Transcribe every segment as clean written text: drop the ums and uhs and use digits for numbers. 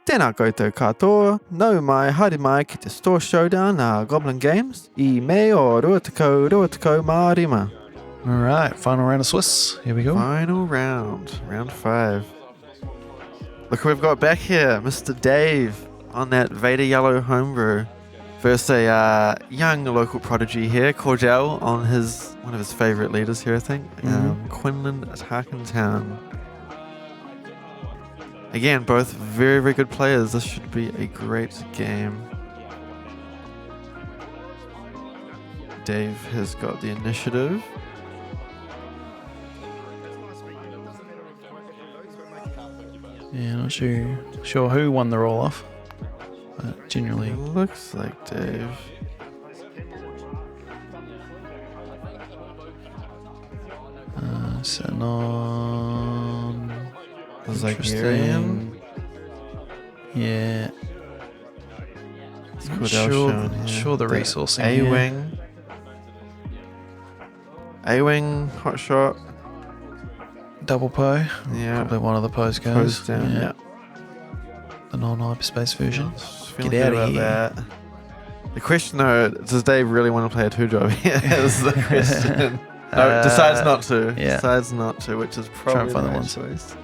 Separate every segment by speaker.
Speaker 1: Tēnā koutou katoa, nau mai haere mai ki te store Showdown Goblin Games, I me o ruatakau mārima.
Speaker 2: Alright, final round of Swiss. Here we go.
Speaker 1: Final round, round 5. Look who we've got back here, Mr. Dave, on that Vader yellow homebrew. First a young local prodigy here, Cordell, on one of his favourite leaders here, I think. Quinlan at Tarkintown. Again, both very, very good players. This should be a great game. Dave has got the initiative.
Speaker 2: Yeah, not sure who won the roll-off, but generally...
Speaker 1: Looks like Dave.
Speaker 2: Sitting on...
Speaker 1: Interesting.
Speaker 2: Yeah.
Speaker 1: Not
Speaker 2: sure the resourcing.
Speaker 1: A-Wing. A-Wing, hot shot.
Speaker 2: Double Poe.
Speaker 1: Yeah.
Speaker 2: Probably one of the Poes goes.
Speaker 1: Poes down, yeah.
Speaker 2: The non-hyperspace version.
Speaker 1: Get out of here. That. The question though, does Dave really want to play a 2-drop here? Is the question. No, decides not to.
Speaker 2: Yeah.
Speaker 1: Decides not to, which is probably
Speaker 2: the one choice.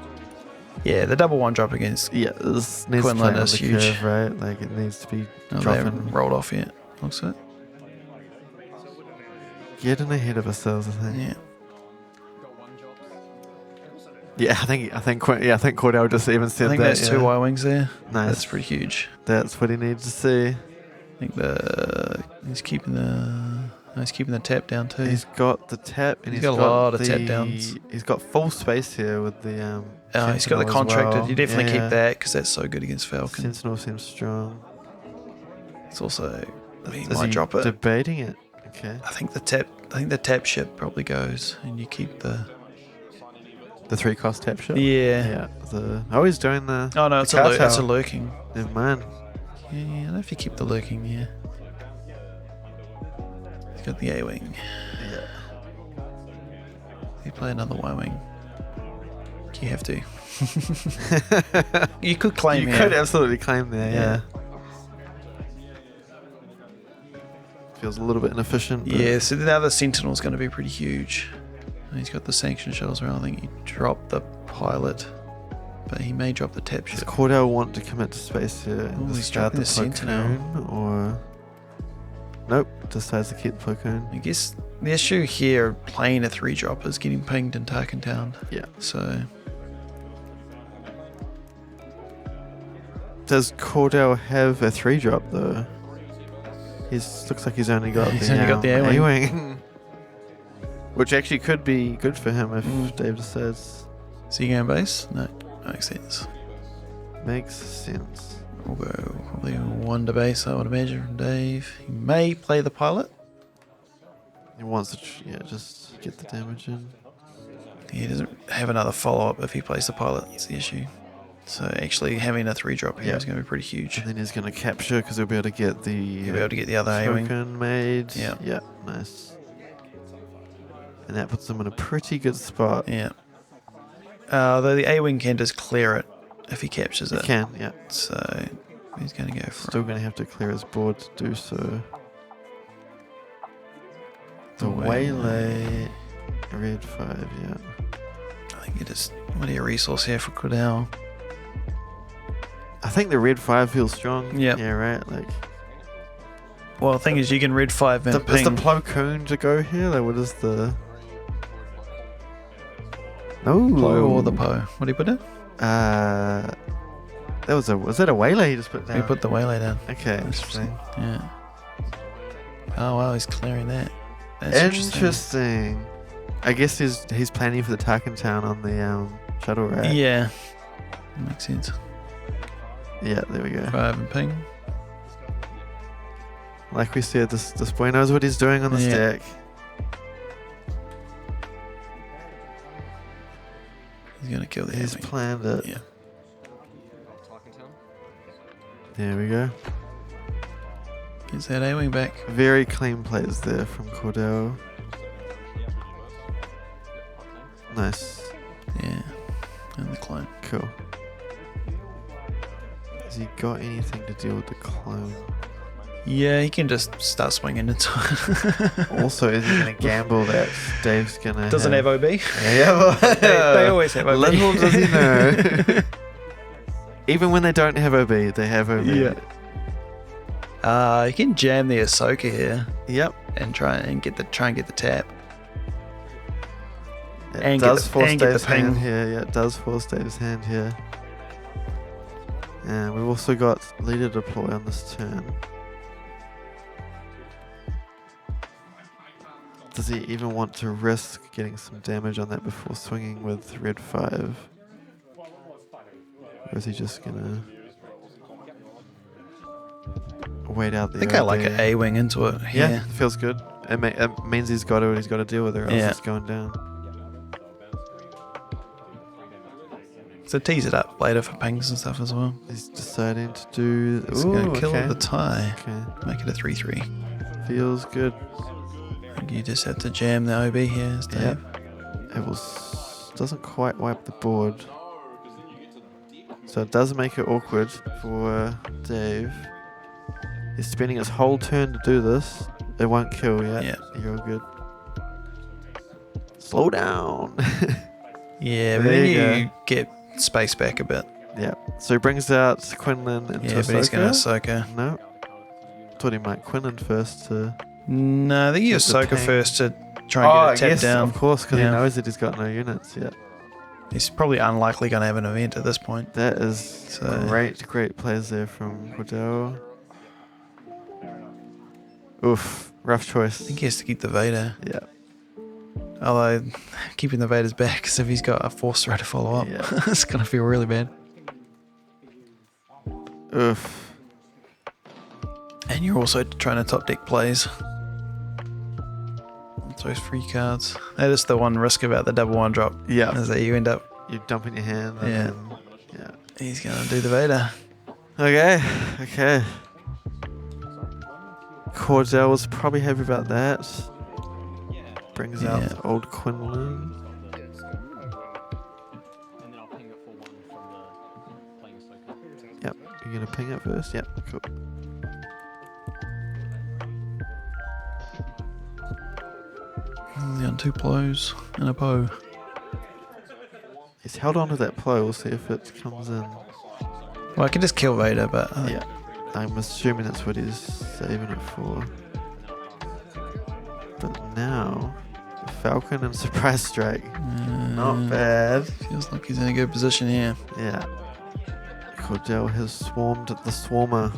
Speaker 2: Yeah, the double 1-drop against
Speaker 1: this needs
Speaker 2: Quinlan
Speaker 1: to play
Speaker 2: is
Speaker 1: on the
Speaker 2: huge.
Speaker 1: curve, right? Like it needs to be
Speaker 2: They
Speaker 1: dropping.
Speaker 2: haven't rolled off yet. Looks like.
Speaker 1: Getting ahead of ourselves, I think.
Speaker 2: Yeah.
Speaker 1: Yeah, I think Cordell just even said that.
Speaker 2: I think there's 2 Y-wings there.
Speaker 1: Nice.
Speaker 2: That's pretty huge.
Speaker 1: That's what he needs to see.
Speaker 2: I think he's keeping the tap down too.
Speaker 1: He's got the tap, and
Speaker 2: he's got a lot of tap downs.
Speaker 1: He's got full space here with the
Speaker 2: he's got the contracted.
Speaker 1: Well.
Speaker 2: You definitely keep that because that's so good against Falcon.
Speaker 1: Sentinel seems strong.
Speaker 2: It's also he
Speaker 1: Is
Speaker 2: might
Speaker 1: he
Speaker 2: drop it.
Speaker 1: Debating it. Okay.
Speaker 2: I think the tap ship probably goes, and you keep the
Speaker 1: 3-cost tap ship.
Speaker 2: Yeah.
Speaker 1: He's doing the.
Speaker 2: Oh no, it's a lurking.
Speaker 1: Never mind.
Speaker 2: Yeah, I don't know if you keep the lurking. Yeah. He's got the A-wing.
Speaker 1: Yeah.
Speaker 2: You play another Y-wing. You have to. You could claim.
Speaker 1: You could absolutely claim there. Yeah. Feels a little bit inefficient.
Speaker 2: Yeah. So the other Sentinel's going to be pretty huge. He's got the sanction shuttles around. I think he dropped the pilot, but he may drop the tap ship.
Speaker 1: Does Cordell want to commit to space here and
Speaker 2: he's
Speaker 1: discard
Speaker 2: dropping the Sentinel,
Speaker 1: or nope? Decides to keep the Platoon.
Speaker 2: I guess the issue here, playing a 3-drop, is getting pinged in Tarkintown.
Speaker 1: Yeah.
Speaker 2: So
Speaker 1: does Cordell have a 3-drop though? Looks like he's only got the A-wing. Which actually could be good for him if Dave decides.
Speaker 2: Is he going base? No, makes sense.
Speaker 1: Makes sense.
Speaker 2: We'll go probably 1 to base, I would imagine, from Dave. He may play the pilot.
Speaker 1: He wants to, just get the damage in.
Speaker 2: He doesn't have another follow-up if he plays the pilot. That's the issue. So actually having a 3-drop here is going to be pretty huge.
Speaker 1: And then he's going to capture because he'll be able to get
Speaker 2: the other A-wing
Speaker 1: token made.
Speaker 2: Yeah.
Speaker 1: Yeah, nice. And that puts him in a pretty good spot.
Speaker 2: Yeah. Though the A-wing can just clear it if he captures it.
Speaker 1: He can, yeah.
Speaker 2: So he's going to go for
Speaker 1: Still going to have to clear his board to do so. The waylay. Red 5, yeah.
Speaker 2: I think it is. What a resource here for Cordell.
Speaker 1: I think the red 5 feels strong.
Speaker 2: Yeah.
Speaker 1: Yeah, right?
Speaker 2: Well, the thing is, you can red 5 and ping.
Speaker 1: Is the Platoon to go here? What is the... No.
Speaker 2: Plo or the Poe? What did he put in?
Speaker 1: Was that a waylay he just put down?
Speaker 2: He put the waylay down.
Speaker 1: Okay, interesting.
Speaker 2: Yeah. Oh wow, he's clearing that. That's
Speaker 1: interesting. I guess he's planning for the Tarkintown on the shuttle rack.
Speaker 2: Yeah. Makes sense.
Speaker 1: Yeah, there we go.
Speaker 2: 5 and ping.
Speaker 1: Like we said, this boy knows what he's doing on the stack.
Speaker 2: He's going to kill the
Speaker 1: He's
Speaker 2: A-wing.
Speaker 1: planned it.
Speaker 2: Yeah.
Speaker 1: There we go.
Speaker 2: Gets that A-wing back.
Speaker 1: Very clean plays there from Cordell. Nice.
Speaker 2: Yeah. And the clone.
Speaker 1: Cool. Has he got anything to deal with the clone?
Speaker 2: Yeah, he can just start swinging into it.
Speaker 1: Also, is he going to gamble that Dave's going to
Speaker 2: Doesn't have OB.
Speaker 1: Yeah,
Speaker 2: They always have OB.
Speaker 1: Little does he know. Even when they don't have OB, they have OB.
Speaker 2: Yeah. You can jam the Ahsoka here.
Speaker 1: Yep.
Speaker 2: And try and get the tap.
Speaker 1: It does force Dave's hand here. Yeah, it does force Dave's hand here. And we've also got leader deploy on this turn. Does he even want to risk getting some damage on that before swinging with red 5? Or is he just gonna wait out the
Speaker 2: I think I like an A-wing into it.
Speaker 1: Yeah, feels good. It means he's got to deal with it, or else it's going down.
Speaker 2: So tease it up later for pings and stuff as well.
Speaker 1: He's deciding to do...
Speaker 2: He's going to kill the tie. Okay. Make it a 3-3.
Speaker 1: Feels good.
Speaker 2: You just have to jam the OB here, Dave.
Speaker 1: Yep. It doesn't quite wipe the board. So it does make it awkward for Dave. He's spending his whole turn to do this. It won't kill yet.
Speaker 2: Yeah.
Speaker 1: You're all good. Slow down.
Speaker 2: Yeah, but then you get space back a bit.
Speaker 1: Yeah. So he brings out Quinlan into Ahsoka.
Speaker 2: But he's going to Ahsoka.
Speaker 1: No. Thought he might Quinlan first to...
Speaker 2: No, I think he Ahsoka first to try and get it tapped down.
Speaker 1: Of course, because he knows that he's got no units yet.
Speaker 2: He's probably unlikely going to have an event at this point.
Speaker 1: That is great plays there from Cordell. Oof, rough choice.
Speaker 2: I think he has to keep the Vader.
Speaker 1: Yeah.
Speaker 2: Although, keeping the Vader's back, because if he's got a Force throw to follow up, it's going to feel really bad.
Speaker 1: Oof.
Speaker 2: And you're also trying to top deck plays. Those free cards. That is the one risk about the double 1-drop.
Speaker 1: Yeah.
Speaker 2: Is that you end up...
Speaker 1: You dump in your hand.
Speaker 2: And he's going to do the Vader.
Speaker 1: Okay. Cordell was probably happy about that. Brings out old Quinlan. Yep. You're going to ping it first? Yep. Cool.
Speaker 2: On 2 plows and a bow.
Speaker 1: He's held on to that plow. We'll see if it comes in.
Speaker 2: Well, I can just kill Vader, but...
Speaker 1: yeah. I'm assuming that's what he's saving it for. But now, Falcon and Surprise Strike. Not bad.
Speaker 2: Feels like he's in a good position here.
Speaker 1: Yeah. Cordell has swarmed the Swarmer.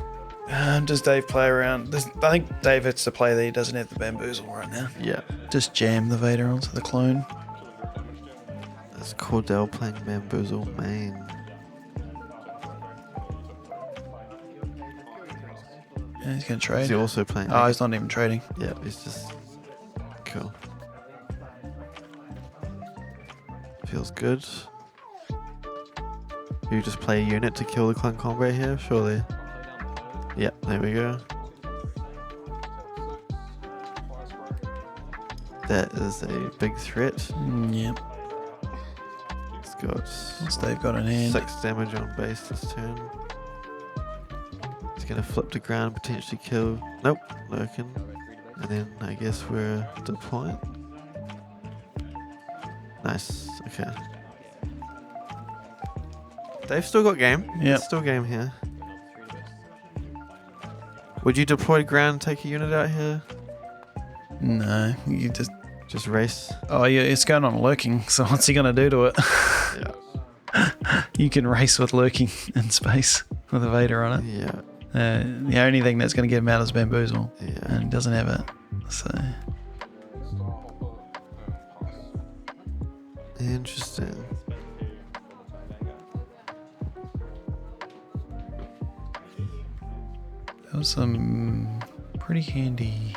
Speaker 2: Does Dave play around? I think Dave has to play that he doesn't have the bamboozle right now.
Speaker 1: Yeah.
Speaker 2: Just jam the Vader onto the clone.
Speaker 1: That's Cordell playing bamboozle main.
Speaker 2: Yeah, he's going to trade.
Speaker 1: Is he also playing?
Speaker 2: Oh, he's not even trading.
Speaker 1: Yeah, he's just... Cool. Feels good. You just play a unit to kill the clone combat here, surely. Yep, there we go. That is a big threat.
Speaker 2: Yep.
Speaker 1: It's got...
Speaker 2: What's Dave got in hand?
Speaker 1: 6 damage on base this turn. He's going to flip to ground, potentially kill... Nope, lurking. And then I guess we're deploying. Nice, okay. Dave's still got game.
Speaker 2: Yeah.
Speaker 1: Still game here. Would you deploy ground and take a unit out here?
Speaker 2: No, you
Speaker 1: just race.
Speaker 2: Oh yeah, it's going on lurking, so what's he going to do to it?
Speaker 1: Yeah.
Speaker 2: You can race with lurking in space with a Vader on it.
Speaker 1: Yeah.
Speaker 2: The only thing that's going to get him out is bamboozle.
Speaker 1: Yeah.
Speaker 2: And he doesn't have it. So.
Speaker 1: Interesting.
Speaker 2: That was some pretty handy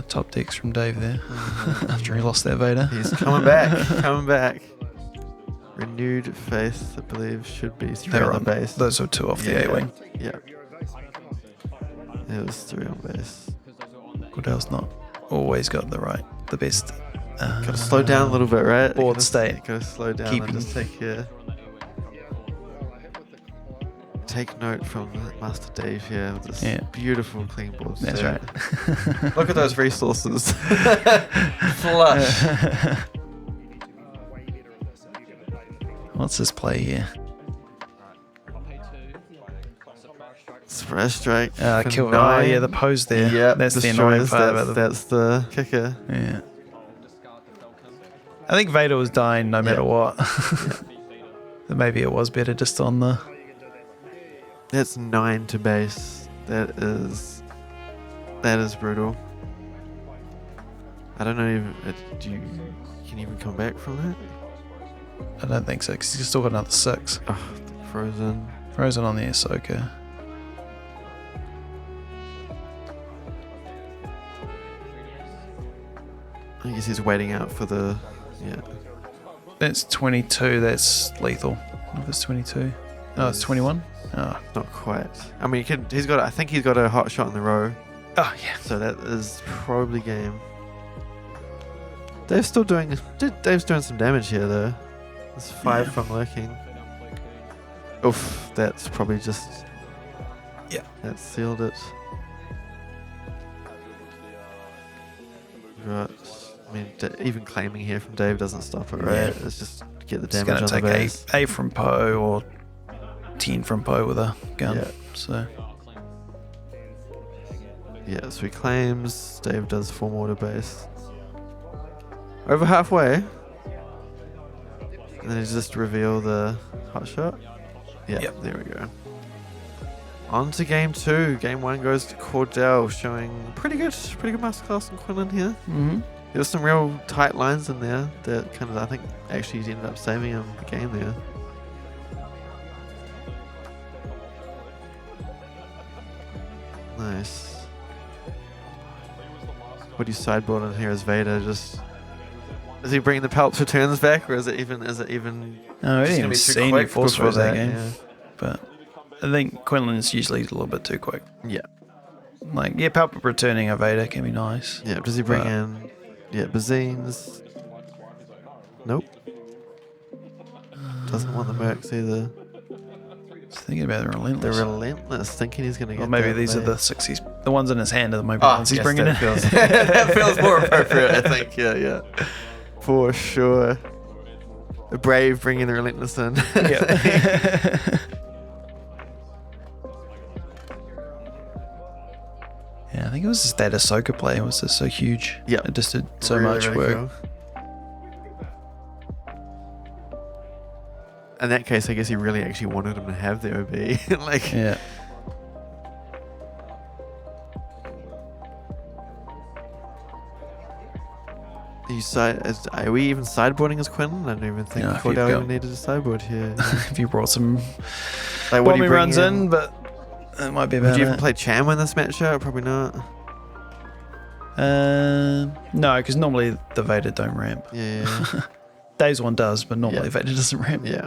Speaker 2: top decks from Dave there after he lost that Vader.
Speaker 1: He's coming back. Renewed faith, I believe, should be 3 on the base.
Speaker 2: Those were 2 off the A-wing.
Speaker 1: Yeah. It was 3 on base.
Speaker 2: Cordell's not always got the best.
Speaker 1: Gotta slow down a little bit, right?
Speaker 2: Board state.
Speaker 1: Gotta slow down and just take care. Take note from Master Dave here with this
Speaker 2: Yeah.
Speaker 1: beautiful clean board.
Speaker 2: That's
Speaker 1: set.
Speaker 2: right.
Speaker 1: Look at those resources. Flush.
Speaker 2: What's this play here?
Speaker 1: Surprise strike.
Speaker 2: Kill. Oh,
Speaker 1: 9.
Speaker 2: yeah, the pose there.
Speaker 1: Yeah,
Speaker 2: that's the annoying
Speaker 1: destroys.
Speaker 2: part about
Speaker 1: That's the kicker.
Speaker 2: Yeah. I think Vader was dying no matter what. Maybe it was better just on the...
Speaker 1: That's 9 to base. That is brutal. I don't know can you even come back from that?
Speaker 2: I don't think so, because he's still got another 6.
Speaker 1: Oh, frozen.
Speaker 2: Frozen on the Ahsoka.
Speaker 1: I guess he's waiting out for the... Yeah.
Speaker 2: That's 22, that's lethal. If it's 22. Oh, it's 21? Oh.
Speaker 1: Not quite. I mean, I think he's got a hot shot in the row.
Speaker 2: Oh, yeah.
Speaker 1: So that is probably game. Dave's doing some damage here though. There's 5 from lurking. Oof, that's probably just...
Speaker 2: Yeah.
Speaker 1: That sealed it. Right. I mean, even claiming here from Dave doesn't stop it, right?
Speaker 2: Yeah.
Speaker 1: It's just get the
Speaker 2: It's
Speaker 1: damage on the
Speaker 2: going to
Speaker 1: base.
Speaker 2: take 8 from Poe or 10 from Poe with a gun.
Speaker 1: Yeah.
Speaker 2: So...
Speaker 1: Yeah, so he claims. Dave does 4 more to base. Over halfway. And then he just reveal the hot shot. Yeah,
Speaker 2: Yep.
Speaker 1: There we go. On to game 2. Game 1 goes to Cordell, showing pretty good masterclass in Quinlan here.
Speaker 2: Mm-hmm.
Speaker 1: There was some real tight lines in there that kind of, I think, actually ended up saving him the game there. Nice. What do you sideboard on here as Vader? Is he bringing the Palps returns back, or is it even?
Speaker 2: No, I
Speaker 1: just
Speaker 2: didn't
Speaker 1: gonna
Speaker 2: even
Speaker 1: be too
Speaker 2: see any
Speaker 1: quick
Speaker 2: force
Speaker 1: before
Speaker 2: throws that
Speaker 1: that,
Speaker 2: game.
Speaker 1: yeah.
Speaker 2: But I think Quinlan's usually a little bit too quick.
Speaker 1: Yeah.
Speaker 2: Like, yeah, Palpate returning a Vader can be nice.
Speaker 1: Yeah. Does he bring
Speaker 2: But-
Speaker 1: in? Yeah, Bazines. Nope. Doesn't want the Mercs either.
Speaker 2: Just thinking about the Relentless.
Speaker 1: They're relentless, thinking he's gonna get.
Speaker 2: Or maybe
Speaker 1: that
Speaker 2: these are
Speaker 1: late.
Speaker 2: the 60s. The ones in his hand are the maybe the ones he's
Speaker 1: yes,
Speaker 2: bringing
Speaker 1: that
Speaker 2: in.
Speaker 1: feels, that feels more appropriate, I think. Yeah. For sure. The Brave bringing the Relentless in.
Speaker 2: Yeah. Yeah, I think it was just that Ahsoka play. It was just so huge.
Speaker 1: Yeah.
Speaker 2: It just did so
Speaker 1: Really,
Speaker 2: much
Speaker 1: really
Speaker 2: work.
Speaker 1: cool. In that case, I guess he really actually wanted him to have the OB. Like,
Speaker 2: Yeah.
Speaker 1: Are we even sideboarding as Quinlan? I don't even think
Speaker 2: No, if you've
Speaker 1: Cordell
Speaker 2: got-
Speaker 1: even needed a sideboard here.
Speaker 2: If you brought some
Speaker 1: Like, would
Speaker 2: bombing
Speaker 1: he bring
Speaker 2: runs in, but it might be about
Speaker 1: Would you even
Speaker 2: it.
Speaker 1: play Cham in this matchup? Probably not.
Speaker 2: No, because normally the Vader don't ramp.
Speaker 1: Yeah.
Speaker 2: Dave's one does, but normally
Speaker 1: Yeah.
Speaker 2: Vader doesn't ramp.
Speaker 1: Yeah.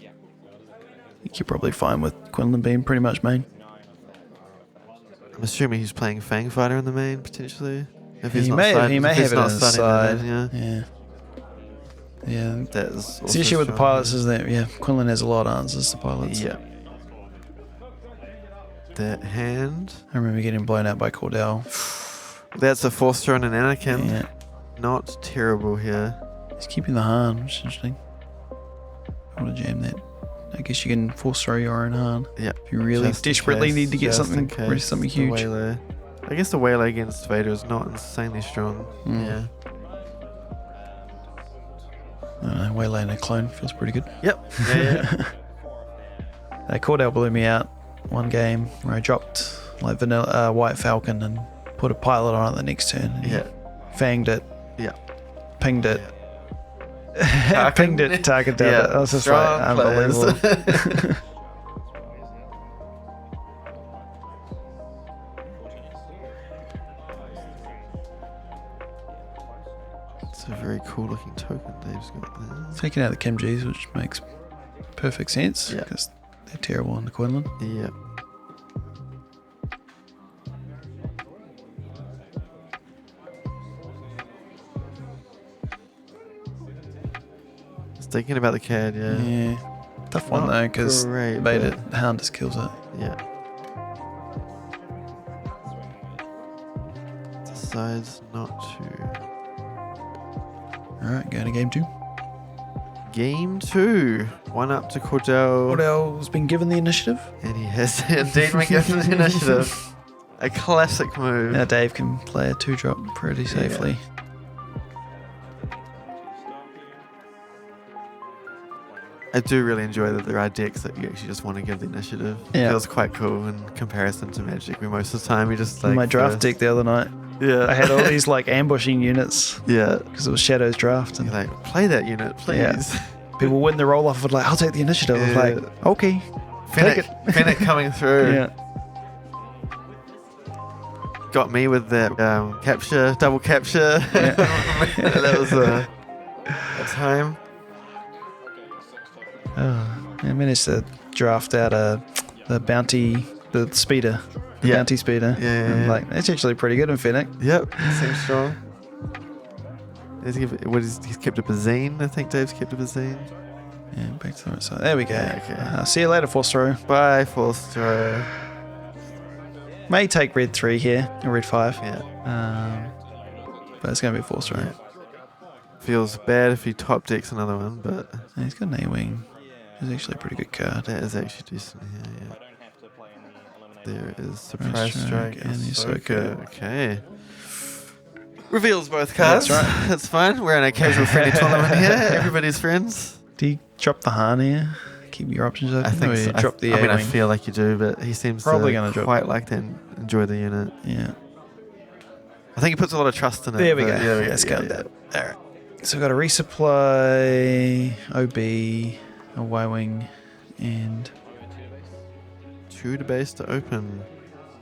Speaker 2: I think you're probably fine with Quinlan being pretty much main.
Speaker 1: I'm assuming he's playing Fang Fighter in the main, potentially. If
Speaker 2: He
Speaker 1: not
Speaker 2: may
Speaker 1: starting-
Speaker 2: have
Speaker 1: if
Speaker 2: it
Speaker 1: he's
Speaker 2: on
Speaker 1: not
Speaker 2: his
Speaker 1: starting
Speaker 2: side.
Speaker 1: the main,
Speaker 2: Yeah. Yeah.
Speaker 1: That is
Speaker 2: The issue with the pilots is that, yeah, Quinlan has a lot of answers to pilots.
Speaker 1: Yeah. That hand.
Speaker 2: I remember getting blown out by Cordell.
Speaker 1: That's a Force Throne and Anakin.
Speaker 2: Yeah.
Speaker 1: Not terrible here.
Speaker 2: He's keeping the Han, which is interesting. I want to jam that. I guess you can force throw your own Han.
Speaker 1: Yeah.
Speaker 2: If you really
Speaker 1: Just in
Speaker 2: desperately
Speaker 1: case,
Speaker 2: need to get
Speaker 1: just
Speaker 2: something,
Speaker 1: in case,
Speaker 2: really something
Speaker 1: the
Speaker 2: huge.
Speaker 1: Waylay. I guess the Waylay against Vader is not insanely strong.
Speaker 2: Mm.
Speaker 1: Yeah.
Speaker 2: I don't know, Waylay and a clone feels pretty good.
Speaker 1: Yep. Yeah.
Speaker 2: Cordell blew me out one game where I dropped like vanilla White Falcon and put a pilot on it the next turn. And he
Speaker 1: Yeah.
Speaker 2: fanged it,
Speaker 1: Yeah.
Speaker 2: pinged it,
Speaker 1: Yeah.
Speaker 2: pinged it, targeted
Speaker 1: Yeah,
Speaker 2: it. I was just
Speaker 1: strong
Speaker 2: like,
Speaker 1: players.
Speaker 2: unbelievable.
Speaker 1: It's a very cool looking token Dave's got there.
Speaker 2: Taking out the Kim G's, which makes perfect sense
Speaker 1: Yeah.
Speaker 2: because they're terrible on the Quinlan.
Speaker 1: Yeah. Just thinking about the CAD, yeah.
Speaker 2: Yeah. Tough one though, because
Speaker 1: great,
Speaker 2: Vader Hound just kills it.
Speaker 1: Yeah. Decides not to.
Speaker 2: Alright, going to game 2.
Speaker 1: Game 2. 1 up to Cordell.
Speaker 2: Cordell's been given the initiative.
Speaker 1: And he has indeed been given the initiative. A classic move.
Speaker 2: Now Dave can play a 2-drop pretty safely.
Speaker 1: I do really enjoy that there are decks that you actually just want to give the initiative. It feels quite cool in comparison to Magic, where most of the time you just like...
Speaker 2: My draft deck the other night, I had all these like ambushing units.
Speaker 1: Yeah.
Speaker 2: Because it was Shadow's draft. And
Speaker 1: you're like, play that unit, please.
Speaker 2: Yeah. People win the roll-off of like, I'll take the initiative. I was like, okay.
Speaker 1: Fennec coming through.
Speaker 2: Yeah.
Speaker 1: Got me with that double capture.
Speaker 2: Yeah.
Speaker 1: That was a time.
Speaker 2: Oh, I managed to draft out the bounty, the speeder. The bounty speeder.
Speaker 1: Yeah.
Speaker 2: Like, that's actually pretty good in Fennec.
Speaker 1: Yep, seems strong. He's kept a Bazine. I think Dave's kept a Bazine.
Speaker 2: Yeah, back to the right side. There we go.
Speaker 1: Yeah, okay.
Speaker 2: See you later, Force Throw.
Speaker 1: Bye, Force Throw.
Speaker 2: May take red 3 here, or red 5.
Speaker 1: Yeah.
Speaker 2: But it's going to be Force Throw.
Speaker 1: Yeah. Feels bad if he top decks another one, but...
Speaker 2: Yeah, he's got an A-Wing. It's actually a pretty good card.
Speaker 1: That is actually decent here, yeah. There is Surprise Strike and Ahsoka. Okay. Reveals both cards.
Speaker 2: That's right.
Speaker 1: That's fine. We're in a casual friendly tournament here. Everybody's friends.
Speaker 2: Do you drop the Han here? Keep your options open?
Speaker 1: I think so.
Speaker 2: Drop the A-Wing?
Speaker 1: I feel like you do, but he seems
Speaker 2: probably
Speaker 1: to quite like to enjoy the unit.
Speaker 2: Yeah.
Speaker 1: I think he puts a lot of trust in it.
Speaker 2: There we go. Let's go with that. All right. So we've got a resupply, OB, a Y-Wing, and...
Speaker 1: 2 to base to open.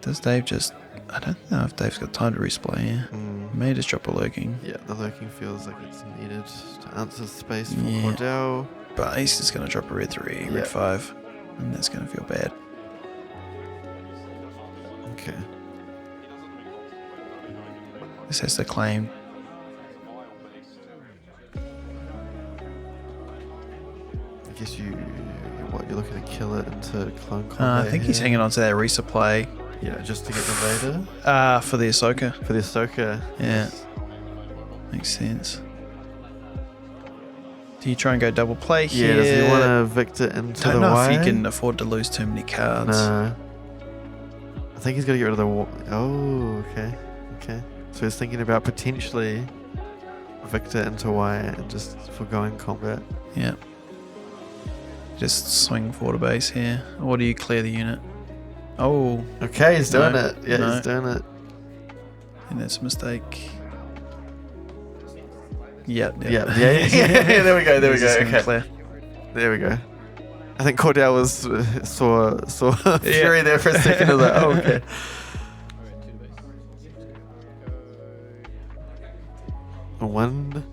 Speaker 2: Does Dave just... I don't know if Dave's got time to resupply here. He may just drop a lurking.
Speaker 1: Yeah, the lurking feels like it's needed to answer space for Cordell.
Speaker 2: But he's just going to drop a red 3, red 5, and that's going to feel bad.
Speaker 1: Okay.
Speaker 2: This has to claim.
Speaker 1: I guess you're looking to kill it into clone combat.
Speaker 2: I think he's hanging on to that resupply.
Speaker 1: Yeah, just to get the Vader.
Speaker 2: For the Ahsoka.
Speaker 1: For the Ahsoka.
Speaker 2: Yeah. Makes sense. Do you try and go double play here?
Speaker 1: Yeah, does he want to Victor into the
Speaker 2: I don't know
Speaker 1: Y?
Speaker 2: if he can afford to lose too many cards.
Speaker 1: No. I think he's got to get rid of the... Oh, okay. Okay. So he's thinking about potentially Victor into Y and just foregoing combat.
Speaker 2: Yeah. Just swing forward to base here. Or do you clear the unit? Oh.
Speaker 1: Okay, he's doing it. Yeah, he's doing it.
Speaker 2: And that's a mistake. Yeah.
Speaker 1: Yeah, there we go. Okay.
Speaker 2: Clear.
Speaker 1: There we go. I think Cordell saw fury there for a second. I was like, oh, okay. One.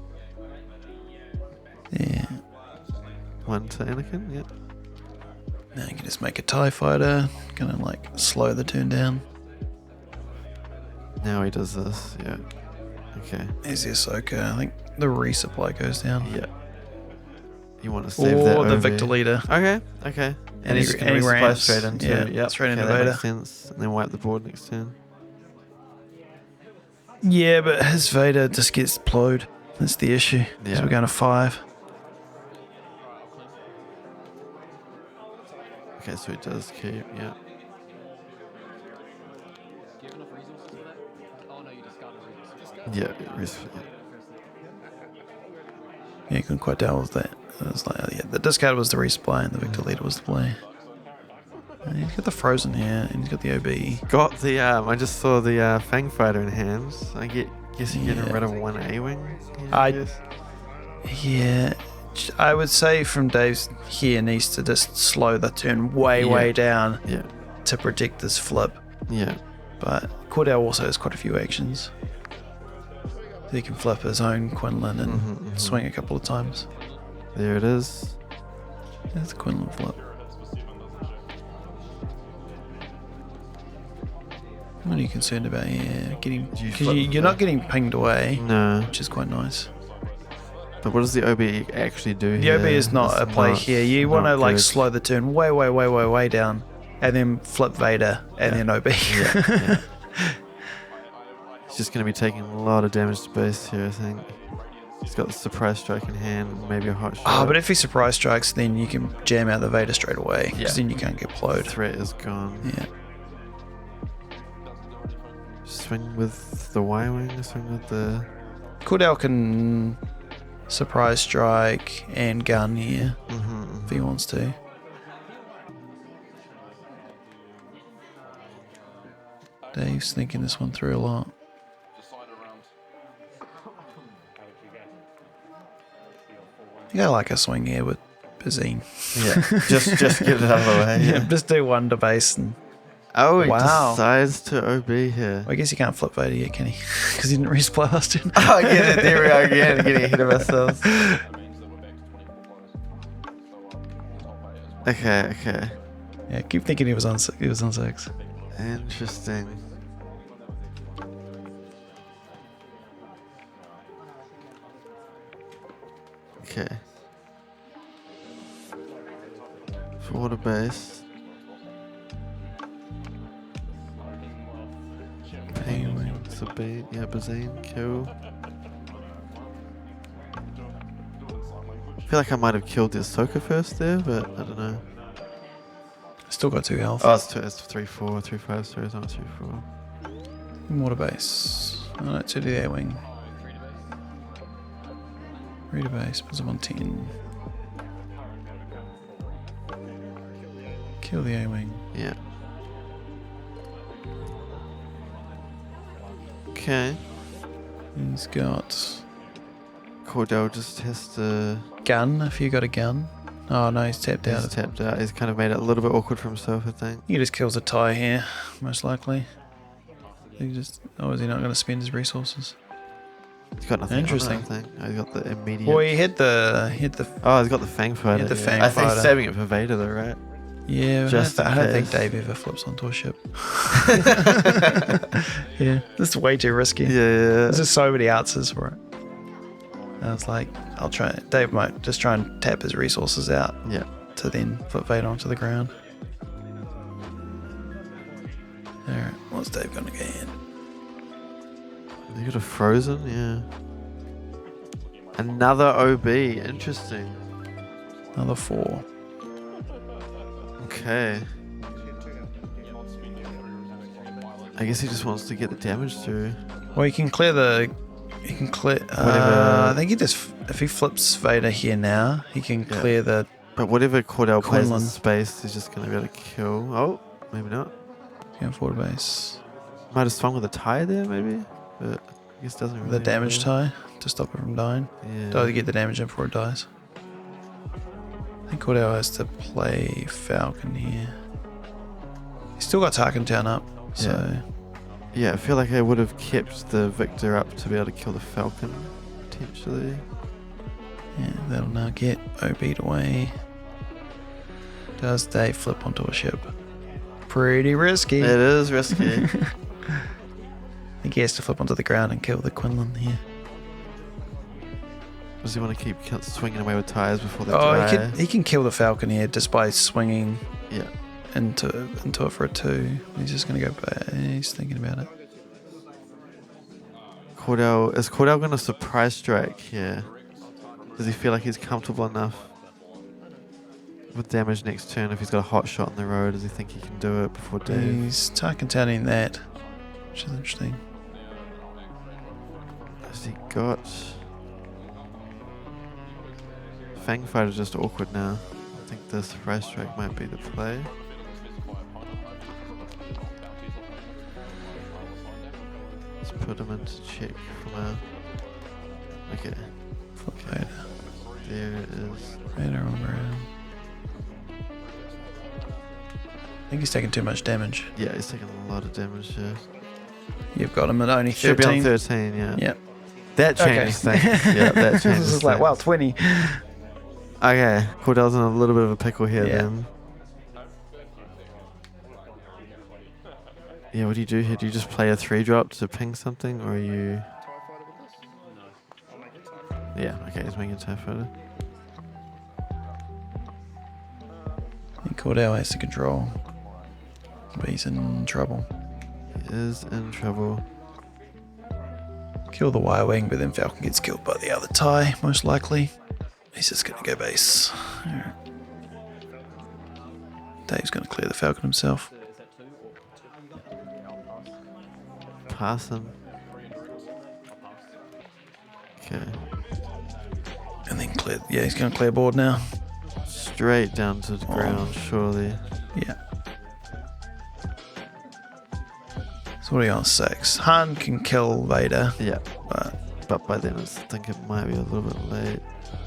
Speaker 2: Yeah.
Speaker 1: 1 to Anakin, yeah.
Speaker 2: Now you can just make a TIE fighter. Gonna like slow the turn down.
Speaker 1: Now he does this, yeah. Okay.
Speaker 2: There's the Ahsoka. I think the resupply goes down.
Speaker 1: Yeah. You want to save that
Speaker 2: Or the
Speaker 1: OV.
Speaker 2: Victor leader.
Speaker 1: Okay. And he's going to resupply
Speaker 2: ramps.
Speaker 1: straight into
Speaker 2: straight into
Speaker 1: that
Speaker 2: Vader.
Speaker 1: makes sense. And then wipe the board next turn.
Speaker 2: Yeah, but his Vader just gets deployed. That's the issue.
Speaker 1: Yeah.
Speaker 2: So we're going to 5.
Speaker 1: Okay, so he does keep, yeah. Yeah,
Speaker 2: Yeah, you couldn't quite tell with that. It was like, the discard was the resupply and the Victor leader was the play. And he's got the Frozen here and he's got the OB.
Speaker 1: Got the, I just saw the Fang Fighter in hand. I guess you're getting rid of 1 A-Wing.
Speaker 2: Yeah, I would say from Dave's here needs to just slow the turn way down to protect this flip.
Speaker 1: Yeah.
Speaker 2: But Cordell also has quite a few actions. So he can flip his own Quinlan and swing a couple of times.
Speaker 1: There it is.
Speaker 2: That's a Quinlan flip. What are you concerned about here? Because you're not getting pinged away,
Speaker 1: No.
Speaker 2: which is quite nice.
Speaker 1: But what does the OB actually do
Speaker 2: The
Speaker 1: here?
Speaker 2: OB is not
Speaker 1: It's
Speaker 2: a play
Speaker 1: not-
Speaker 2: here. You want to
Speaker 1: not
Speaker 2: like
Speaker 1: good.
Speaker 2: slow the turn way down, and then flip Vader, and then OB.
Speaker 1: Yeah. He's just going to be taking a lot of damage to base here, I think. He's got the surprise strike in hand and maybe a hot shot.
Speaker 2: Oh, but if he surprise strikes, then you can jam out the Vader straight away, because
Speaker 1: Yeah.
Speaker 2: then you can't get
Speaker 1: the
Speaker 2: plowed.
Speaker 1: threat is gone.
Speaker 2: Yeah.
Speaker 1: Swing with the Y-Wing, swing with the...
Speaker 2: Cordell can surprise strike and gun here
Speaker 1: Mm-hmm.
Speaker 2: if he wants to. Dave's thinking this one through a lot. I think I like a swing here with Bazine.
Speaker 1: Yeah, just get it out of the way.
Speaker 2: Yeah, just do one to base and
Speaker 1: Oh, he
Speaker 2: Wow.
Speaker 1: decides to OB here.
Speaker 2: I guess you can't flip Vader yet, can he? Because he didn't resplay last turn.
Speaker 1: Oh, get it. There we are again, getting ahead of ourselves. Okay.
Speaker 2: Yeah, keep thinking he was on 6. He was on 6.
Speaker 1: Interesting. Okay. Forward base. Penguin, Sabine, yeah, Bazine, kill. I feel like I might have killed the Ahsoka first there, but I don't know.
Speaker 2: Still got 2 health.
Speaker 1: Oh, it's 3-4, 3-5, sorry, it's not 2-4.
Speaker 2: Water base. Oh, 2 to the A-wing. Reader base, puts him on 10. Kill the A-wing.
Speaker 1: Yeah. Okay.
Speaker 2: He's got
Speaker 1: Cordell just has to...
Speaker 2: gun, if you got a gun. Oh no, he's tapped out.
Speaker 1: He's tapped out. He's kind of made it a little bit awkward for himself, I think.
Speaker 2: He just kills a tie here, most likely. He just... Oh, is he not going to spend his resources?
Speaker 1: He's got nothing.
Speaker 2: Interesting.
Speaker 1: On it, I think. Oh, he's got the immediate...
Speaker 2: Well, he hit the...
Speaker 1: Oh, he's got the Fang Fighter.
Speaker 2: the
Speaker 1: yeah.
Speaker 2: Fang
Speaker 1: I think
Speaker 2: Fighter.
Speaker 1: he's saving it for Vader though, right?
Speaker 2: Yeah,
Speaker 1: Just
Speaker 2: I don't
Speaker 1: in
Speaker 2: think
Speaker 1: case.
Speaker 2: Dave ever flips onto a ship. Yeah, this is way too risky.
Speaker 1: Yeah.
Speaker 2: There's just so many answers for it. I was like, I'll try. Dave might just try and tap his resources out
Speaker 1: Yeah.
Speaker 2: to then flip Vader onto the ground. Alright, what's Dave going to get in?
Speaker 1: You got a Frozen, yeah. Another OB, interesting.
Speaker 2: Another 4.
Speaker 1: Okay. I guess he just wants to get the damage through.
Speaker 2: Well, he can clear the... He can clear...
Speaker 1: Whatever.
Speaker 2: I think he just... If he flips Vader here now, he can
Speaker 1: Yeah.
Speaker 2: clear the...
Speaker 1: But whatever Cordell plays in
Speaker 2: Quinlan.
Speaker 1: space, he's just going to be able to kill. Oh, maybe not.
Speaker 2: Going forward base.
Speaker 1: Might have swung with a tie there, maybe. But I guess doesn't really
Speaker 2: The damage
Speaker 1: matter.
Speaker 2: tie to stop it from dying.
Speaker 1: Yeah.
Speaker 2: To get the damage in before it dies. I think Cordell has to play Falcon here. He's still got Tarkintown up, so...
Speaker 1: Yeah, I feel like I would have kept the Victor up to be able to kill the Falcon, potentially.
Speaker 2: Yeah, that'll now get OB'd away. Does Dave flip onto a ship? Pretty risky.
Speaker 1: It is risky.
Speaker 2: I think he has to flip onto the ground and kill the Quinlan here.
Speaker 1: Does he want to keep swinging away with tires before they
Speaker 2: Oh,
Speaker 1: die?
Speaker 2: he can kill the Falcon here just by swinging
Speaker 1: Yeah.
Speaker 2: into it for a 2. He's just going to go back. He's thinking about it.
Speaker 1: Is Cordell going to surprise strike here? Does he feel like he's comfortable enough with damage next turn? If he's got a hot shot on the road, does he think he can do it before Dave?
Speaker 2: He's Tarkintowning that, which is interesting.
Speaker 1: Has he got... Fang Fighter's just awkward now. I think the surprise strike might be the play. Let's put him into check for now. Okay,
Speaker 2: Flip Vader.
Speaker 1: there it is.
Speaker 2: Vader on ground. I think he's taking too much damage.
Speaker 1: Yeah, he's taking a lot of damage here.
Speaker 2: You've got him at only 13.
Speaker 1: Should be on 13, yeah.
Speaker 2: Yep.
Speaker 1: That changes things. Yeah, that changes
Speaker 2: This is like, wow,
Speaker 1: things.
Speaker 2: 20.
Speaker 1: Okay, Cordell's in a little bit of a pickle here
Speaker 2: Yeah.
Speaker 1: then. Yeah, what do you do here? Do you just play a 3-drop to ping something, or are you... Yeah, okay, he's making a TIE fighter.
Speaker 2: And Cordell has to control. But he's in trouble.
Speaker 1: He is in trouble.
Speaker 2: Kill the Y-Wing, but then Falcon gets killed by the other TIE, most likely. He's just going to go base. Alright. Dave's going to clear the Falcon himself.
Speaker 1: Pass him. Okay.
Speaker 2: And then clear. Yeah, he's going to clear board now.
Speaker 1: Straight down to the ground, surely.
Speaker 2: Yeah. So what are you on 6? Han can kill Vader.
Speaker 1: Yeah. But by then I think it might be a little bit late.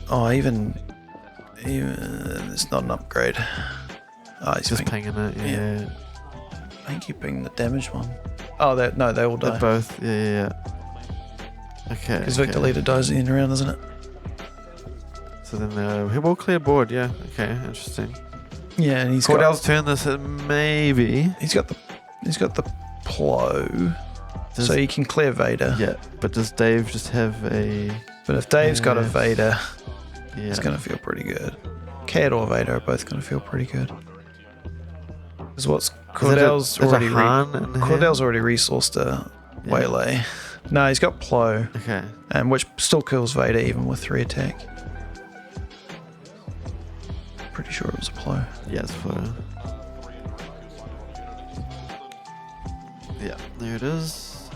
Speaker 2: Oh, even it's not an upgrade. Oh, he's
Speaker 1: Just pinging it, yeah.
Speaker 2: I think you ping the damaged one. Oh, they all die.
Speaker 1: They're both, yeah. Okay.
Speaker 2: Because Victor Leader dies at the end round, doesn't it?
Speaker 1: So then he will clear board, yeah. Okay, interesting.
Speaker 2: Yeah, and
Speaker 1: Cordell's turn this at maybe.
Speaker 2: He's got the plow, so he can clear Vader.
Speaker 1: Yeah, but does Dave just have a...
Speaker 2: But if Dave's got a Vader,
Speaker 1: yeah,
Speaker 2: it's going to feel pretty good. Cad or Vader are both going to feel pretty good. Because what's Cordell's already resourced a waylay. No, he's got plow.
Speaker 1: Okay.
Speaker 2: And which still kills Vader even with 3 attack. Pretty sure it was a plow.
Speaker 1: Yeah, it's plow. Yeah, there it is.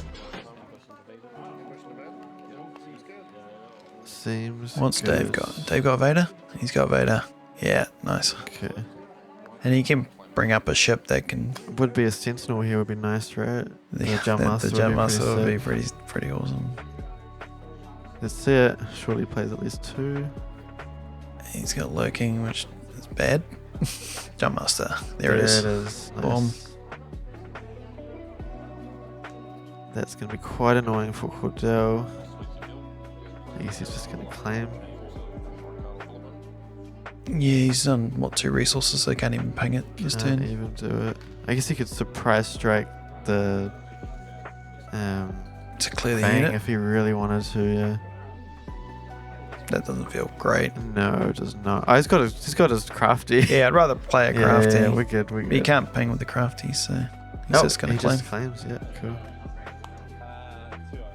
Speaker 1: Seems
Speaker 2: What's
Speaker 1: good.
Speaker 2: Dave got? Dave got Vader? He's got Vader. Yeah, nice.
Speaker 1: Okay.
Speaker 2: And he can bring up a ship that can...
Speaker 1: Would be a Sentinel here would be nice, right?
Speaker 2: The
Speaker 1: Jump Master
Speaker 2: would be pretty awesome.
Speaker 1: Let's see it. Surely plays at least 2.
Speaker 2: He's got lurking, which is bad. Jump Master. There it is.
Speaker 1: Nice.
Speaker 2: Boom.
Speaker 1: That's going to be quite annoying for Cordell. I guess he's just going to claim.
Speaker 2: Yeah, he's on, 2 resources, so he can't even ping it this turn.
Speaker 1: Can't even do it. I guess he could surprise strike the...
Speaker 2: to clear the
Speaker 1: Fang
Speaker 2: unit?
Speaker 1: if he really wanted to, yeah.
Speaker 2: That doesn't feel great.
Speaker 1: No, it does not. Oh, he's got his crafty.
Speaker 2: Yeah, I'd rather play a crafty.
Speaker 1: Yeah, we're good.
Speaker 2: He can't ping with the crafty, so he's just going to claim.
Speaker 1: He just claims, yeah, cool.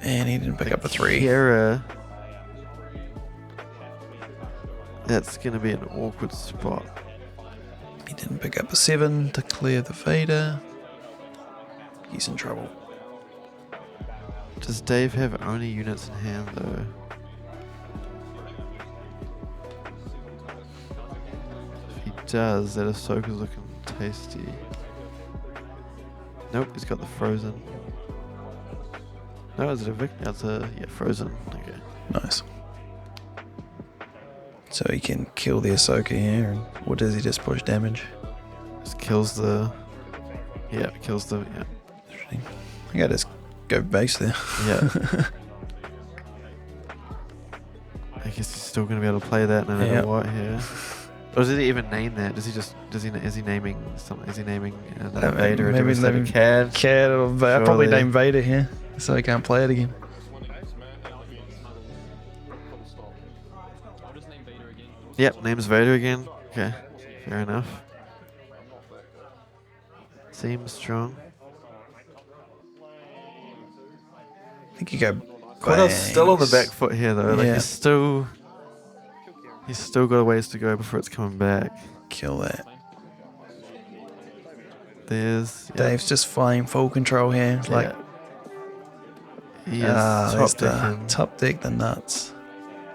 Speaker 2: And he didn't pick up a 3.
Speaker 1: Kira. That's going to be an awkward spot.
Speaker 2: He didn't pick up a 7 to clear the Vader. He's in trouble.
Speaker 1: Does Dave have only units in hand, though? If he does, that Ahsoka's looking tasty. Nope, he's got the Frozen. No, is it a Vic? That's a... Yeah, Frozen. Okay.
Speaker 2: Nice. So he can kill the Ahsoka here, and what does he just push damage?
Speaker 1: Just kills the... Yeah, kills the... Yeah.
Speaker 2: Interesting. I think I just go base there.
Speaker 1: Yeah. I guess he's still going to be able to play that no matter what here. Or does he even name that? Is he naming something? Is he naming another Vader?
Speaker 2: Maybe
Speaker 1: he's naming Cad?
Speaker 2: Cad or I'd probably name Vader here, so he can't play it again.
Speaker 1: Yep, name's Vader again. Okay, fair enough. Seems strong.
Speaker 2: I think you go.
Speaker 1: Cordell's still on the back foot here though. Like
Speaker 2: Yeah.
Speaker 1: he's still got a ways to go before it's coming back.
Speaker 2: Kill that.
Speaker 1: There's
Speaker 2: Dave's just flying full control here. It's like,
Speaker 1: he is
Speaker 2: top deck the nuts.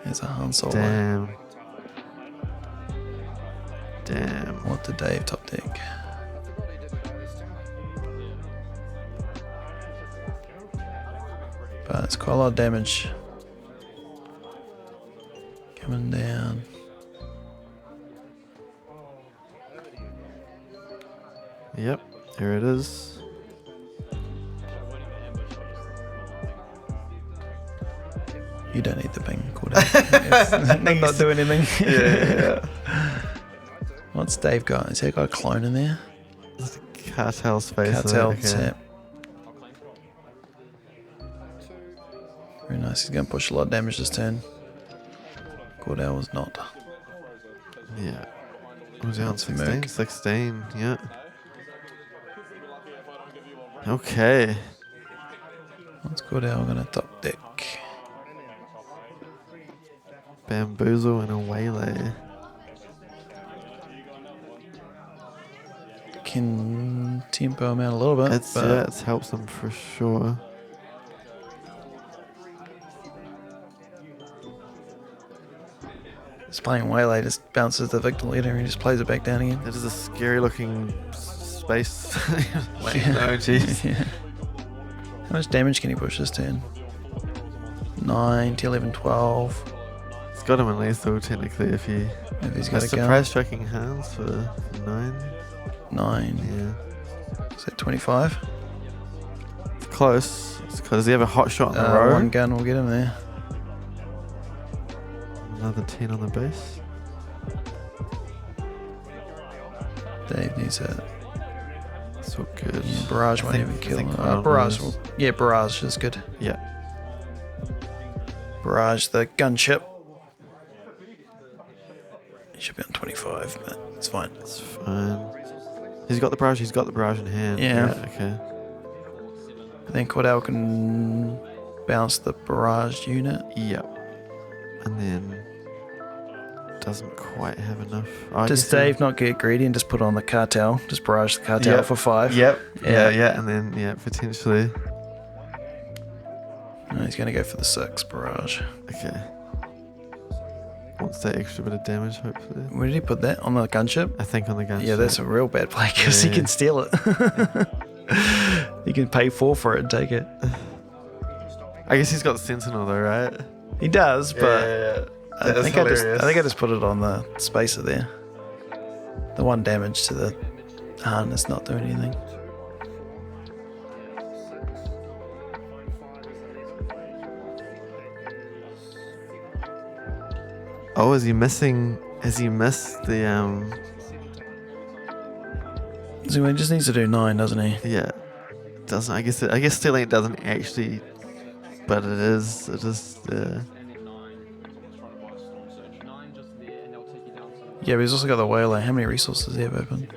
Speaker 2: There's a Han Solo.
Speaker 1: Damn.
Speaker 2: What did Dave top deck? But it's quite a lot of damage. Coming down.
Speaker 1: Yep, here it is.
Speaker 2: You don't need the ping, Cordell. Not do anything.
Speaker 1: Yeah.
Speaker 2: What's Dave got? Has he got a clone in there?
Speaker 1: There's a cartel space.
Speaker 2: Cartel,
Speaker 1: okay.
Speaker 2: tap. Very nice. He's going to push a lot of damage this turn. Cordell was not.
Speaker 1: Yeah. What was he on?
Speaker 2: That's a
Speaker 1: 16?
Speaker 2: Merc.
Speaker 1: 16, yeah. Okay.
Speaker 2: What's Cordell going to top deck?
Speaker 1: Bamboozle and a waylay.
Speaker 2: Can tempo him out a little bit.
Speaker 1: It helps them for sure.
Speaker 2: Just playing waylay just bounces the victor leader and he just plays it back down again.
Speaker 1: That is a scary looking space. Like,
Speaker 2: Yeah.
Speaker 1: no, jeez.
Speaker 2: Yeah. How much damage can he push this turn? 9 to 11, 12.
Speaker 1: It's got him in lethal technically if he
Speaker 2: If he's got
Speaker 1: has
Speaker 2: a gun.
Speaker 1: surprise striking hands for 9.
Speaker 2: 9.
Speaker 1: Yeah.
Speaker 2: Is that 25?
Speaker 1: It's close. Does he have a hot shot in the row?
Speaker 2: One gun will get him there.
Speaker 1: Another 10 on the base.
Speaker 2: Dave needs a
Speaker 1: It's all good.
Speaker 2: barrage.
Speaker 1: I
Speaker 2: Won't
Speaker 1: think-
Speaker 2: even
Speaker 1: I
Speaker 2: kill
Speaker 1: think
Speaker 2: him.
Speaker 1: Quinlan
Speaker 2: Barrage.
Speaker 1: knows.
Speaker 2: Barrage is good.
Speaker 1: Yeah.
Speaker 2: Barrage the gunship. He should be on 25, but it's fine.
Speaker 1: It's fine. He's got the barrage. He's got the barrage in hand.
Speaker 2: Yeah.
Speaker 1: Okay.
Speaker 2: I think Cordell can bounce the barrage unit.
Speaker 1: Yep. And then doesn't quite have enough. I
Speaker 2: Does
Speaker 1: guess
Speaker 2: Dave not get greedy and just put on the cartel? Just barrage the cartel
Speaker 1: Yep.
Speaker 2: for 5?
Speaker 1: Yep.
Speaker 2: Yeah.
Speaker 1: Yeah. And then potentially.
Speaker 2: No, he's going to go for the 6 barrage.
Speaker 1: Okay. Wants that extra bit of damage, hopefully.
Speaker 2: Where did he put that? On the gunship?
Speaker 1: I think on the gun.
Speaker 2: Yeah, that's a real bad play because he
Speaker 1: Yeah.
Speaker 2: can steal it. He can pay 4 for it and take it.
Speaker 1: I guess he's got Sentinel though, right?
Speaker 2: He does, but
Speaker 1: yeah.
Speaker 2: I think I just put it on the spacer there. The 1 damage to the harness not doing anything.
Speaker 1: Oh, is he missing? Has he missed the
Speaker 2: So he just needs to do 9, doesn't he?
Speaker 1: Yeah. Doesn't I guess stealing it doesn't actually, but it is.
Speaker 2: Yeah, but he's also got the waylay. How many resources does he have open?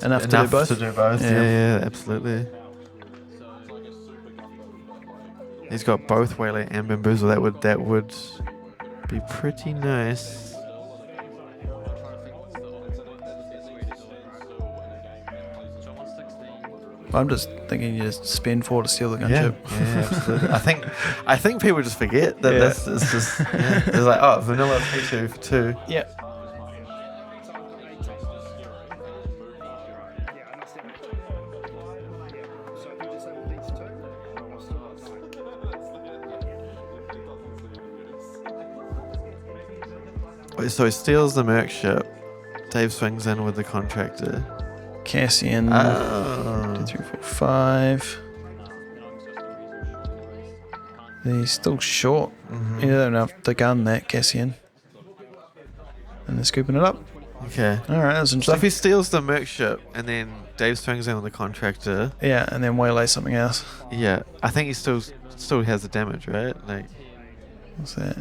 Speaker 2: Enough to do
Speaker 1: Enough
Speaker 2: both?
Speaker 1: to do both.
Speaker 2: Yeah.
Speaker 1: Yeah, absolutely. He's got both waylay and bamboozle. That would be pretty nice.
Speaker 2: I'm just thinking you just spend 4 to steal the
Speaker 1: Yeah,
Speaker 2: gunship.
Speaker 1: absolutely. I think people just forget that
Speaker 2: Yeah.
Speaker 1: this is just. Yeah. It's like, oh, vanilla P2 for 2.
Speaker 2: Yeah.
Speaker 1: So he steals the merc ship. Dave swings in with the contractor.
Speaker 2: Cassian.
Speaker 1: Oh.
Speaker 2: 2, 3, 4, 5. He's still short.
Speaker 1: Mhm.
Speaker 2: He doesn't have the gun, that Cassian. And they're scooping it up.
Speaker 1: Okay.
Speaker 2: Alright, that's
Speaker 1: So if
Speaker 2: interesting.
Speaker 1: he steals the merc ship and then Dave swings in with the contractor,
Speaker 2: Yeah, and then waylay something else.
Speaker 1: yeah, I think he still has the damage, right? Like,
Speaker 2: What's that?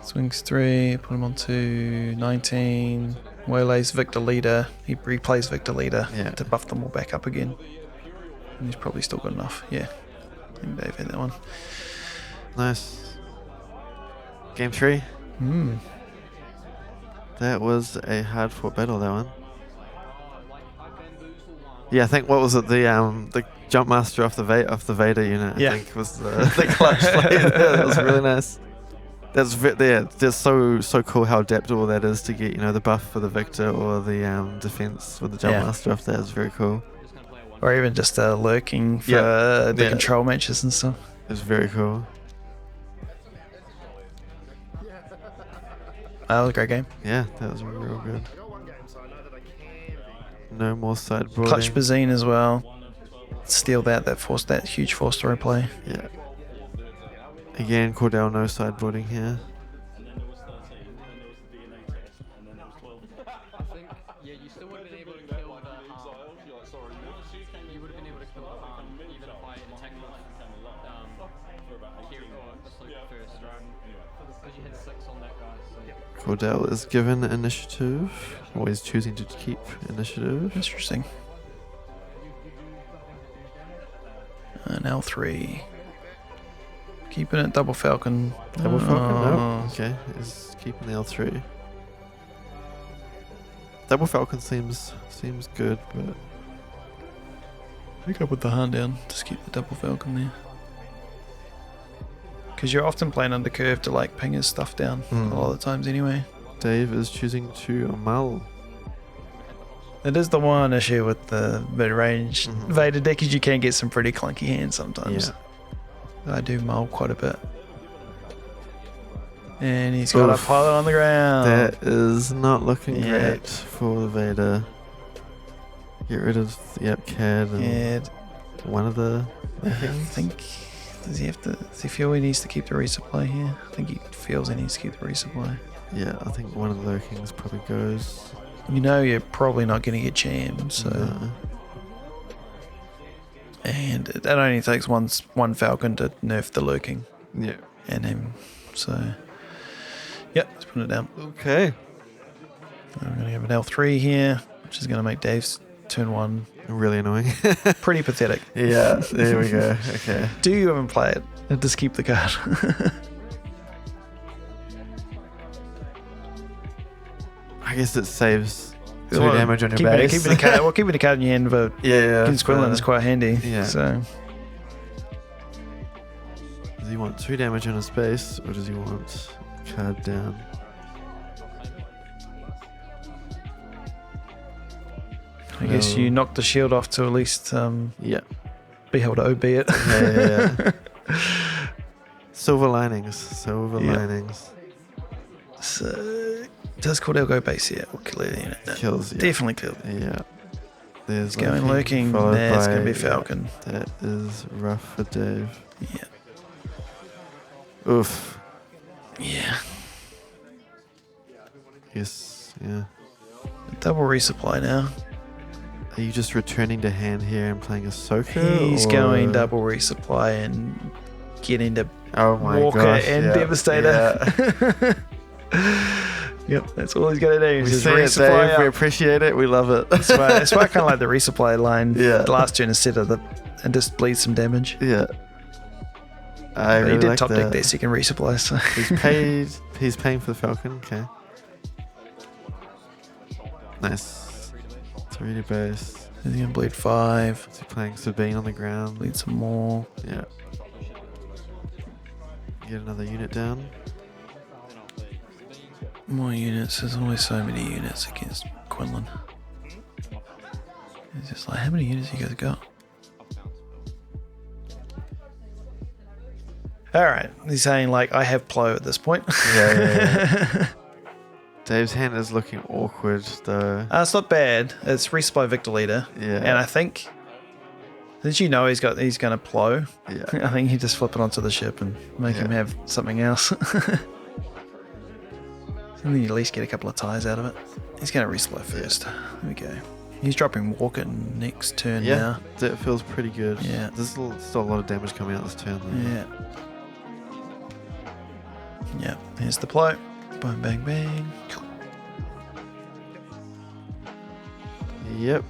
Speaker 2: Swings 3, put him on 2, 19. Waylays Victor Leader. He replays Victor Leader
Speaker 1: Yeah.
Speaker 2: to buff them all back up again. And he's probably still good enough. Yeah. I think Dave had that one.
Speaker 1: nice. Game 3. That was a hard fought battle, that one. Yeah, I think what was it? The jump master off the Vader unit.
Speaker 2: Yeah.
Speaker 1: I think was the clutch play. That was really nice. That's so cool how adaptable that is to get the buff for the Victor or the defense with the jump
Speaker 2: Yeah.
Speaker 1: master off. That is very cool.
Speaker 2: Or even just lurking for
Speaker 1: Yeah.
Speaker 2: the
Speaker 1: Yeah.
Speaker 2: control matches and stuff.
Speaker 1: It's very cool.
Speaker 2: That was a great game.
Speaker 1: Yeah, that was real good. No more sideboarding.
Speaker 2: Clutch Bazine as well. Steal that huge 4-story play.
Speaker 1: Yeah. Again, Cordell, no sideboarding here. Cordell is given initiative. Always choosing to keep initiative.
Speaker 2: Interesting. And L3. Keeping it double falcon.
Speaker 1: Double falcon? No. Okay, is keeping the L3. Double falcon seems good, but
Speaker 2: pick up with the hand down. Just keep the double falcon there. Because you're often playing under curve to like ping his stuff down a lot of the times anyway.
Speaker 1: Dave is choosing to mull.
Speaker 2: It is the one issue with the mid-range Vader deck is you can get some pretty clunky hands sometimes. Yeah. I do mull quite a bit. And he's got a pilot on the ground.
Speaker 1: That is not looking great for the Vader. Get rid of CAD and one of the
Speaker 2: I think does he feel he needs to keep the resupply here? I think he feels he needs to keep the resupply.
Speaker 1: Yeah, I think one of the lurkings probably goes.
Speaker 2: You know you're probably not going to get jammed, so. No. And it only takes one Falcon to nerf the lurking.
Speaker 1: Yeah.
Speaker 2: And him, so. Yep, let's put it down.
Speaker 1: Okay.
Speaker 2: I'm going to have an L3 here, which is going to make Dave's turn 1
Speaker 1: really annoying.
Speaker 2: Pretty pathetic.
Speaker 1: Yeah, there we go. Okay.
Speaker 2: Do you even play it? And just keep the card.
Speaker 1: I guess it saves 2 damage on your base.
Speaker 2: Keeping the card in your hand for against Quinlan is quite handy.
Speaker 1: Yeah.
Speaker 2: So.
Speaker 1: Does he want 2 damage on his base, or does he want card down?
Speaker 2: I guess you knock the shield off to at least be able to OB it.
Speaker 1: Yeah. Silver linings. Linings.
Speaker 2: So, does Cordell go base here? Or kill the unit? No.
Speaker 1: Kills,
Speaker 2: definitely kill.
Speaker 1: Yeah. There's
Speaker 2: going lurking. There's going to be Falcon.
Speaker 1: That is rough for Dave.
Speaker 2: Yeah.
Speaker 1: Oof.
Speaker 2: Yeah.
Speaker 1: Yes. Yeah.
Speaker 2: Double resupply now.
Speaker 1: Are you just returning to hand here and playing a Ahsoka?
Speaker 2: He's going double resupply and getting to Walker and Devastator.
Speaker 1: Yeah.
Speaker 2: Yep, that's all he's got to do.
Speaker 1: We see it, Dave. We appreciate it. We love it.
Speaker 2: That's why I kind of like the resupply line. Yeah. The last turn instead of and just bleed some damage.
Speaker 1: Yeah.
Speaker 2: He did top deck their second resupply. So.
Speaker 1: He's paying for the Falcon. Okay. Nice. 3D base.
Speaker 2: He's going to bleed 5.
Speaker 1: Is he playing Sabine on the ground?
Speaker 2: Bleed some more.
Speaker 1: Yeah. Get another unit down.
Speaker 2: More units. There's always so many units against Quinlan. He's just like, how many units you guys got? Alright. He's saying, like, I have Plo at this point.
Speaker 1: Yeah. Dave's hand is looking awkward, though.
Speaker 2: It's not bad. It's resupply Victor Leader.
Speaker 1: Yeah.
Speaker 2: And I think, since you know he's going to Plo,
Speaker 1: yeah.
Speaker 2: I think he just flip it onto the ship and make him have something else. So then you at least get a couple of ties out of it. He's going to resupply first. There we go. He's dropping Walker next turn now.
Speaker 1: Yeah, that feels pretty good.
Speaker 2: Yeah.
Speaker 1: There's still a lot of damage coming out this turn, though.
Speaker 2: Yeah. Yeah, here's the Plo. Boom, bang, bang.
Speaker 1: Yep.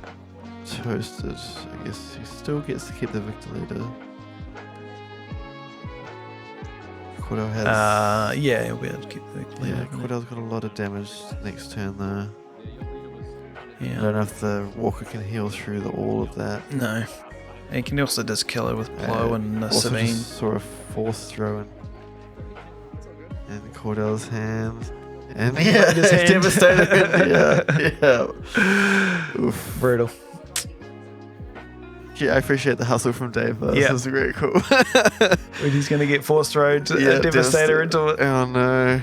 Speaker 1: Toasted. I guess he still gets to keep the Victor Leader. Cordell has...
Speaker 2: yeah, he'll be able to keep the Victor Leader.
Speaker 1: Yeah, Cordell's got a lot of damage next turn, though.
Speaker 2: Yeah.
Speaker 1: I don't know if the Walker can heal through all of that.
Speaker 2: No. And he can also just kill her with Plo and Sabine.
Speaker 1: Just sort of force throw in Cordell's hand. And
Speaker 2: his hand.
Speaker 1: Devastated. Yeah. Oof.
Speaker 2: Brutal.
Speaker 1: Yeah, I appreciate the hustle from Dave, though.
Speaker 2: Yeah.
Speaker 1: This is very cool.
Speaker 2: When he's going to get force throwed Devastator into it.
Speaker 1: Oh, no.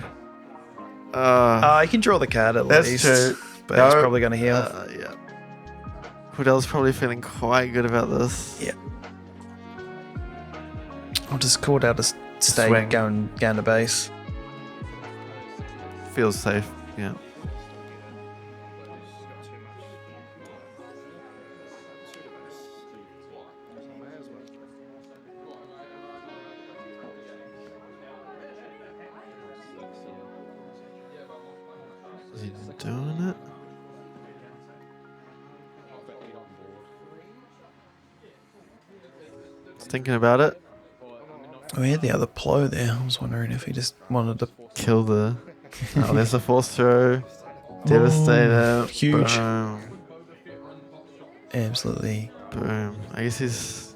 Speaker 2: He can draw the card at least.
Speaker 1: That's true.
Speaker 2: But he's probably going to heal.
Speaker 1: Yeah. Cordell's probably feeling quite good about this.
Speaker 2: Yeah. I'll just Cordell to stay going down to base.
Speaker 1: Feels safe, yeah. Is he doing it? Just thinking about it.
Speaker 2: We had the other plow there. I was wondering if he just wanted to
Speaker 1: Kill the... Oh, there's a force throw. Devastator.
Speaker 2: Huge.
Speaker 1: Boom.
Speaker 2: Absolutely.
Speaker 1: Boom. I guess he's...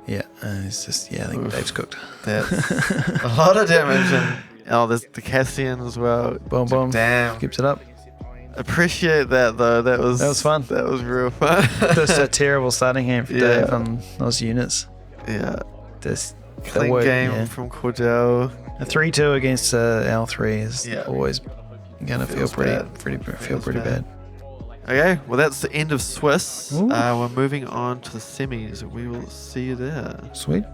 Speaker 2: Yeah, it's just, I think Dave's cooked.
Speaker 1: That's a lot of damage. And, there's the Cassian as well.
Speaker 2: Boom, boom.
Speaker 1: Damn.
Speaker 2: Keeps it up.
Speaker 1: Appreciate that, though. That was
Speaker 2: fun.
Speaker 1: That was real fun.
Speaker 2: Just a terrible starting hand for Dave on those units.
Speaker 1: Yeah.
Speaker 2: Just
Speaker 1: Clean game from Cordell.
Speaker 2: A 3-2 against L3 is always gonna feel
Speaker 1: pretty
Speaker 2: pretty bad.
Speaker 1: Okay, well that's the end of Swiss. We're moving on to the semis. We will see you there.
Speaker 2: Sweet.